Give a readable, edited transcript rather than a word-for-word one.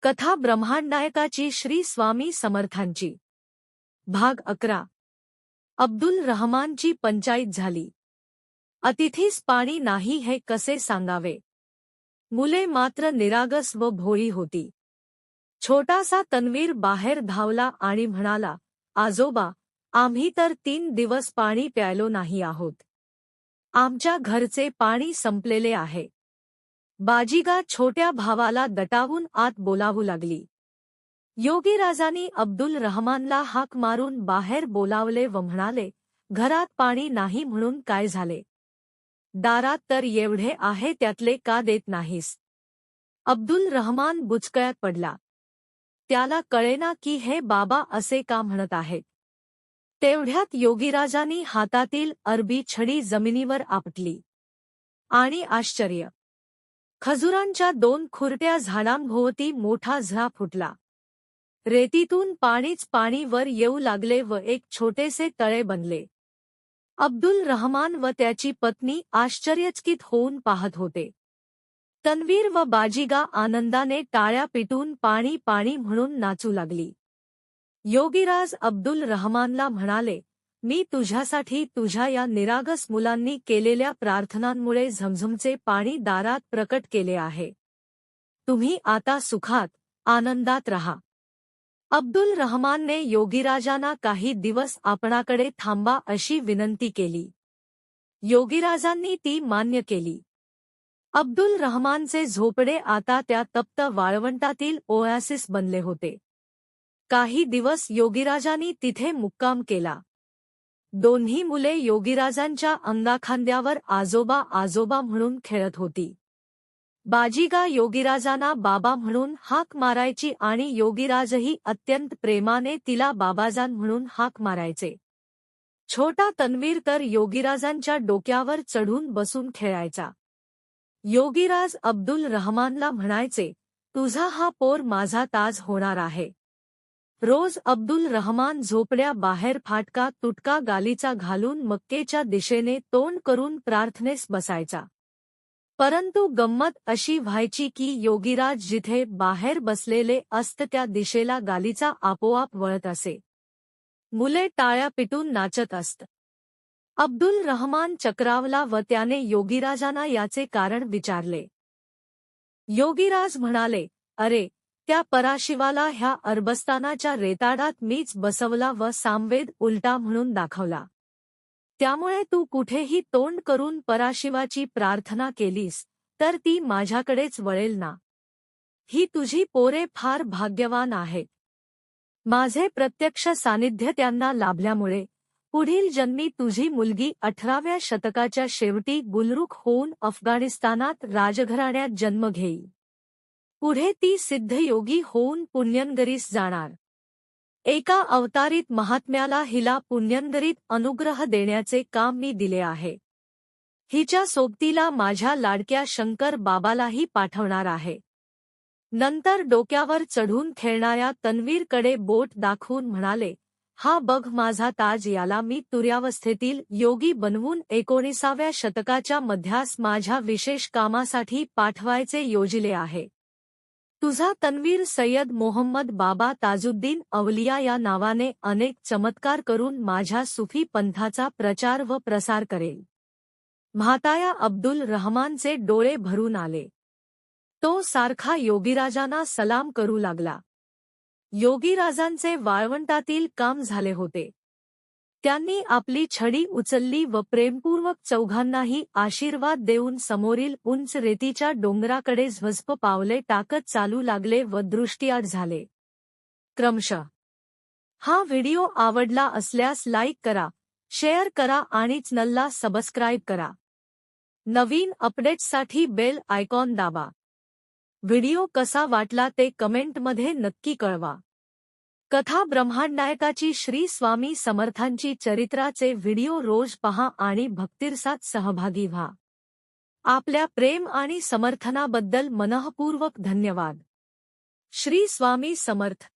कथा ब्रह्मांडनायकाची श्री स्वामी समर्थांची भाग 11। अब्दुल रहमानची पंचाईत झाली। अतिथीस पाणी नाही हे कसे सांगावे। मुले मात्र निरागस व भोळी होती। छोटासा तन्वीर बाहेर धावला आणि म्हणाला, आजोबा, आम्ही तर 3 दिवस पाणी प्यायलो नाही आहोत। आमच्या घरचे पाणी संपलेले आहे। बाजीगा छोट्या भावाला दटावून आत बोलावू लागली। योगीराजांनी अब्दुल रहमानला हाक मारून बाहेर बोलावले व म्हणाले, घरात पाणी नाही म्हणून काय झाले? दारात तर एवढे आहे त्यातले का देत नाहीस? अब्दुल रहमान बुचकळ्यात पडला। त्याला कळेना की हे बाबा असे का म्हणत आहेत। तेवढ्यात योगीराजांनी हातातील अरबी छडी जमिनीवर आपटली आणि आश्चर्य! खजुरांच्या 2 खुरट्या झाडांभोवती मोठा झरा फुटला। रेतीतून पाणीच पाणी वर येऊ लागले व एक छोटेसे तळे बनले। अब्दुल रहमान व त्याची पत्नी आश्चर्यचकित होऊन पाहत होते। तन्वीर व बाजीगा आनंदाने टाळ्या पिटून पाणी पाणी म्हणून नाचू लागली। योगीराज अब्दुल रहमानला म्हणाले, मी तुझ्यासाठी तुझ्या या निरागस मुलांनी केलेल्या प्रार्थनांमुळे झमझमचे पाणी दारात प्रकट केले आहे। तुम्ही आता सुखात आनंदात रहा। अब्दुल रहमानने योगीराजांना काही दिवस आपणाकडे थांबा अशी विनंती केली। योगीराजांनी ती मान्य केली। अब्दुल रहमानचे झोपडे आता त्या तप्त वाळवंटातील ओएसिस बनले होते। काही दिवस योगीराजांनी तिथे मुक्काम केला। दोन्ही मुले योगीराजांच्या अंगाखांद्यावर आजोबा आजोबा म्हणून खेळत होती। बाजीगा योगीराजांना बाबा म्हणून हाक मारायची आणि योगीराजही अत्यंत प्रेमाने तिला बाबाजान म्हणून हाक मारायचे। छोटा तन्वीर तर योगीराजांच्या डोक्यावर चढून बसून खेळायचा। योगीराज अब्दुल रहमानला म्हणायचे, तुझा हा पोर माझा ताज होणार आहे। रोज अब्दुल रहमान झोपड्या बाहेर फाटका तुटका गालीचा घालून मक्केच्या दिशेने तोंड करून प्रार्थनेस बसायचा। परंतु गंमत अशी व्हायची की योगीराज जिथे बाहेर बसलेले असत त्या दिशेला गालीचा आपोआप वळत असे। मुले टाळ्या पिटून नाचत असत। अब्दुल रहमान चक्रावला व त्याने योगीराजांना याचे कारण विचारले। योगीराज म्हणाले, अरे, त्या पराशिवाला ह्या अरबस्तानाच्या रेताडात मीच बसवला व सामवेद उलटा म्हणून दाखवला। त्यामुळे तू कुठेही तोंड करून पराशिवाची प्रार्थना केलीस तर ती माझ्याकडेच वळेल ना। ही तुझी पोरे फार भाग्यवान आहेत। माझे प्रत्यक्ष सानिध्य त्यांना लाभल्यामुळे पुढील जन्मी तुझी मुलगी 18व्या शतकाच्या शेवटी गुलरुख होऊन अफगाणिस्तानात राजघराण्यात जन्म घेईल। पुढे ती सिद्धयोगी होऊन पुण्यनगरीस जाणार। एका अवतारित महात्म्याला हिला पुण्यनगरीत अनुग्रह देण्याचे काम मी दिले आहे। हिच्या सोबतीला माझ्या लाडक्या शंकर बाबालाही पाठवणार आहे। नंतर डोक्यावर चढून खेळणाऱ्या तन्वीरकडे बोट दाखवून म्हणाले, हा बघ माझा ताज, याला मी तुर्यावस्थेतील योगी बनवून 19व्या शतकाच्या मध्यास माझ्या विशेष कामासाठी पाठवायचे योजिले आहे। तुझा तन्वीर सय्यद मोहम्मद बाबा ताजुद्दीन अवलिया या नावाने अनेक चमत्कार करून माझ्या सुफी पंथाचा प्रचार व प्रसार करेल। म्हाताया अब्दुल रहमानचे डोळे भरून आले। तो सारखा योगीराजांना सलाम करू लागला। योगीराजांचे वाळवंटातील काम झाले होते। त्यांनी आपली छडी उचलली व प्रेमपूर्वक चौघांनाही आशीर्वाद देऊन समोरील उंच रेतीच्या डोंगराकडे झ्वझ्प पावले टाकत चालू लागले व दृष्टिआड झाले। क्रमशः हा व्हिडिओ आवडला असल्यास लाईक करा, शेअर करा आणि चॅनलला सबस्क्राईब करा। नवीन अपडेट्ससाठी बेल आयकॉन दाबा। व्हिडिओ कसा वाटला ते कमेंटमध्ये नक्की कळवा। कथा ब्रह्मांडनायकाची श्री स्वामी समर्थांची चरित्राचे व्हिडिओ रोज पहा आणि भक्तिरसात सहभागी व्हा। आपल्या प्रेम आणि समर्थनाबद्दल मनःपूर्वक धन्यवाद। श्री स्वामी समर्थ।